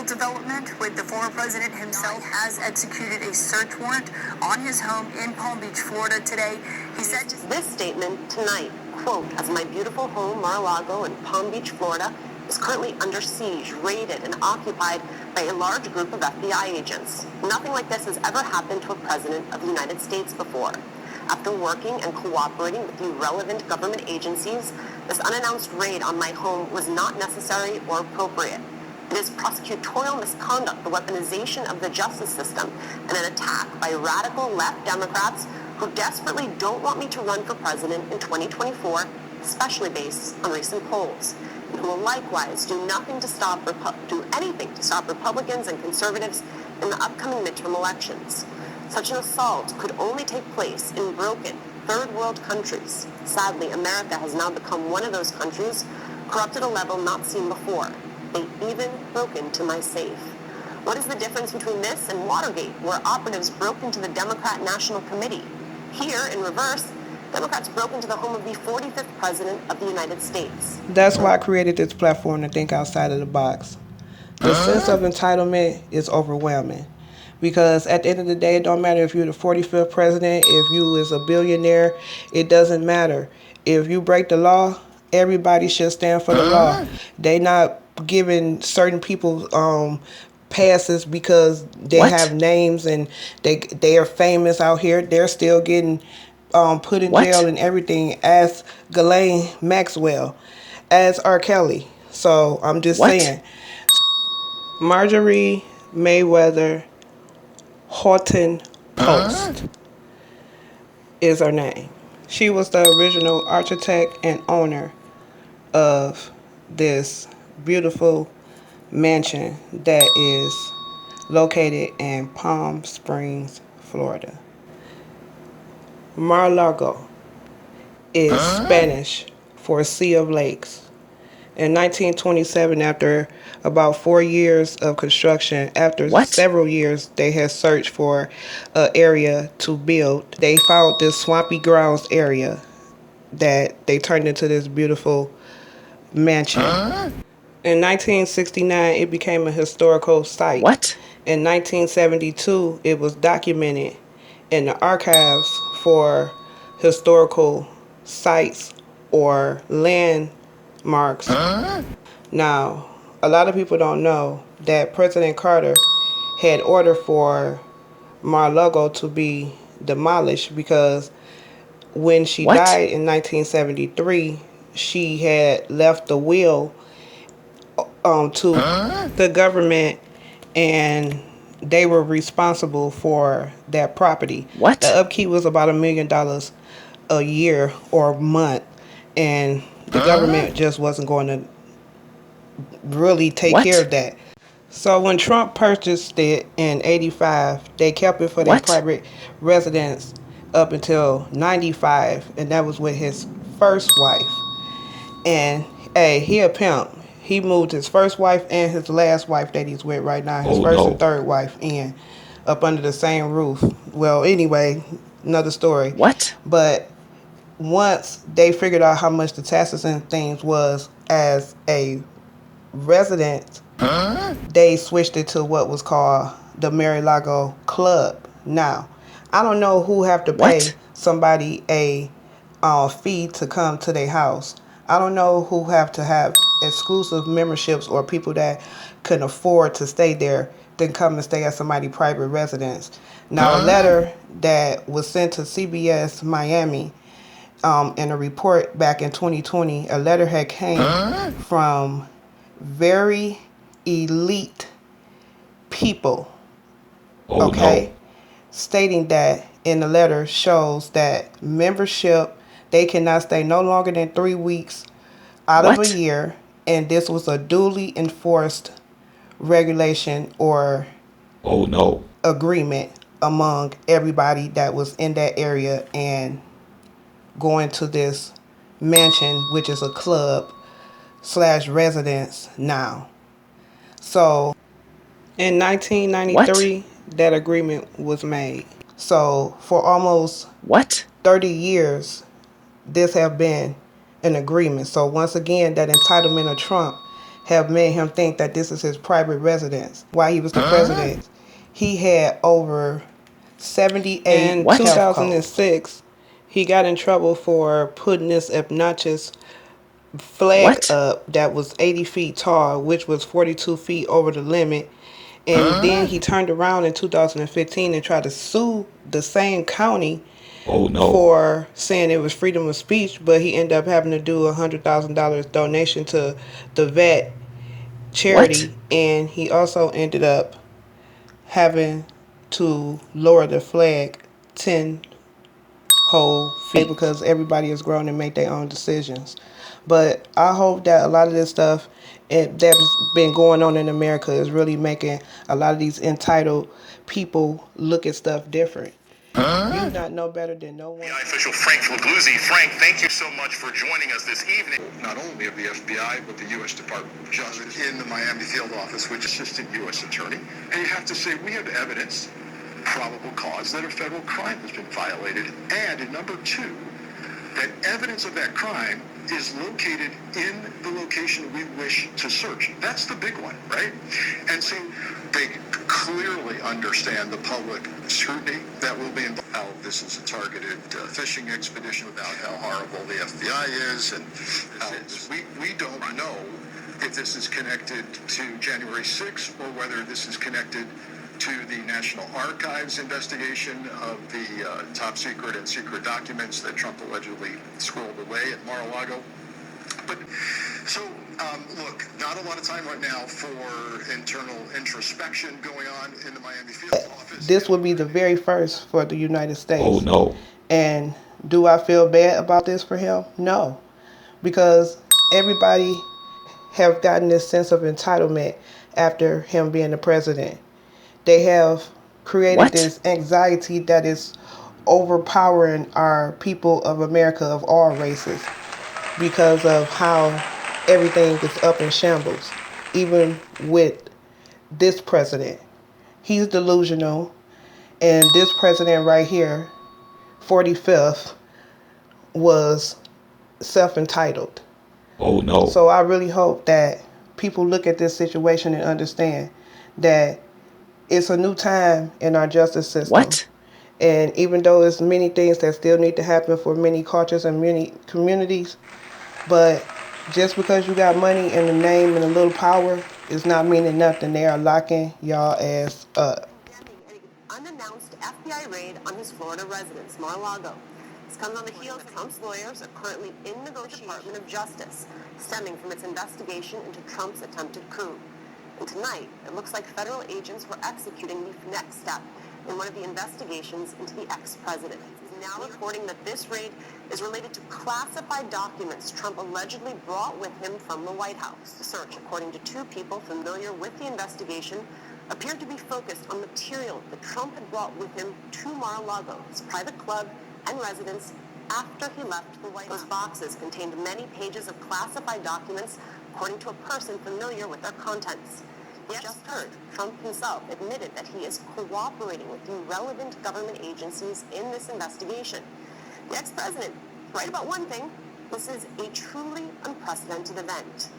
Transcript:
development with the former president himself has executed a search warrant on his home in Palm Beach, Florida today. He said this statement tonight, quote, as my beautiful home, Mar-a-Lago in Palm Beach, Florida, is currently under siege, raided, and occupied by a large group of FBI agents. Nothing like this has ever happened to a president of the United States before. After working and cooperating with the relevant government agencies, this unannounced raid on my home was not necessary or appropriate. It is prosecutorial misconduct, the weaponization of the justice system, and an attack by radical left Democrats who desperately don't want me to run for president in 2024, especially based on recent polls, and who will likewise do anything to stop Republicans and conservatives in the upcoming midterm elections. Such an assault could only take place in broken, third world countries. Sadly, America has now become one of those countries, corrupt at a level not seen before. They even broke into my safe. What is the difference between this and Watergate, where operatives broke into the Democrat National Committee? Here, in reverse, Democrats broke into the home of the 45th President of the United States. That's why I created this platform to think outside of the box. The sense of entitlement is overwhelming. Because at the end of the day, it don't matter if you're the 45th president, if you is a billionaire, it doesn't matter. If you break the law, everybody should stand for the law. They not giving certain people passes because they have names and they are famous out here. They're still getting put in jail and everything, as Ghislaine Maxwell, as R. Kelly. So I'm just saying. Marjorie Mayweather Horton Post is her name. She was the original architect and owner of this beautiful mansion that is located in Palm Springs, Florida. Mar-a-Lago is Spanish for Sea of Lakes. In 1927, after about 4 years of construction, after several years they had searched for an area to build, they found this swampy grounds area that they turned into this beautiful mansion. In 1969, it became a historical site. In 1972, it was documented in the archives for historical sites or landmarks. Now, a lot of people don't know that President Carter had ordered for Mar-a-Lago to be demolished because when she died in 1973, she had left the will to the government, and they were responsible for that property. The upkeep was about $1 million a year or month, and the government just wasn't going to really take care of that. So when Trump purchased it in '85, they kept it for their private residence up until '95, and that was with his first wife. And hey, he a pimp. He moved his first wife and his last wife that he's with right now, his first and third wife, in up under the same roof. Well, anyway, another story. But once they figured out how much the taxes and things was as a resident, they switched it to what was called the Mar-a-Lago Club. Now, I don't know who have to pay somebody a fee to come to their house. I don't know who have to have exclusive memberships or people that can afford to stay there then come and stay at somebody's private residence. Now, a letter that was sent to CBS Miami in a report back in 2020, a letter had came from very elite people, stating that in the letter shows that membership, they cannot stay no longer than 3 weeks out of a year, and this was a duly enforced regulation or agreement among everybody that was in that area and going to this mansion, which is a club / residence now. So in 1993, that agreement was made. So for almost 30 years, this have been an agreement. So once again, that entitlement of Trump have made him think that this is his private residence. While he was the president, he had over 78 in 2006. He got in trouble for putting this obnoxious flag up that was 80 feet tall, which was 42 feet over the limit. And then he turned around in 2015 and tried to sue the same county for saying it was freedom of speech, but he ended up having to do a $100,000 donation to the vet charity, and he also ended up having to lower the flag 10 whole feet because everybody is grown and make their own decisions. But I hope that a lot of this stuff that's been going on in America is really making a lot of these entitled people look at stuff different. You not know better than no one. FBI official Frank Fuccc'ed. Frank, thank you so much for joining us this evening. Not only of the FBI, but the U.S. Department of Justice in the Miami field office, which is assistant U.S. attorney. And you have to say, we have evidence, probable cause, that a federal crime has been violated. And number two, that evidence of that crime is located in the location we wish to search. That's the big one, right? And so they clearly understand the public scrutiny that will be involved. How this is a targeted fishing expedition, about how horrible the FBI is, and we don't know if this is connected to January 6th or whether this is connected to the National Archives investigation of the top secret and secret documents that Trump allegedly squirreled away at Mar-a-Lago. But so, look, not a lot of time right now for internal introspection going on in the Miami field office. This would be the very first for the United States. Oh, no. And do I feel bad about this for him? No. Because everybody have gotten this sense of entitlement after him being the president. They have created this anxiety that is overpowering our people of America of all races because of how everything is up in shambles. Even with this president, he's delusional, and this president right here, 45th, was self-entitled. Oh no. So I really hope that people look at this situation and understand that it's a new time in our justice system. And even though there's many things that still need to happen for many cultures and many communities, but just because you got money and a name and a little power is not meaning nothing. They are locking y'all ass up. An unannounced FBI raid on his Florida residence, Mar-a-Lago. This comes on the heels of Trump's lawyers are currently in negotiation with the Department of Justice, stemming from its investigation into Trump's attempted coup. And tonight, it looks like federal agents were executing the next step in one of the investigations into the ex-president. He's now reporting that this raid is related to classified documents Trump allegedly brought with him from the White House. The search, according to two people familiar with the investigation, appeared to be focused on material that Trump had brought with him to Mar-a-Lago, his private club and residence, after he left the White House. Those boxes contained many pages of classified documents, according to a person familiar with their contents. We just heard Trump himself admitted that he is cooperating with the relevant government agencies in this investigation. The ex-president, right about one thing, this is a truly unprecedented event.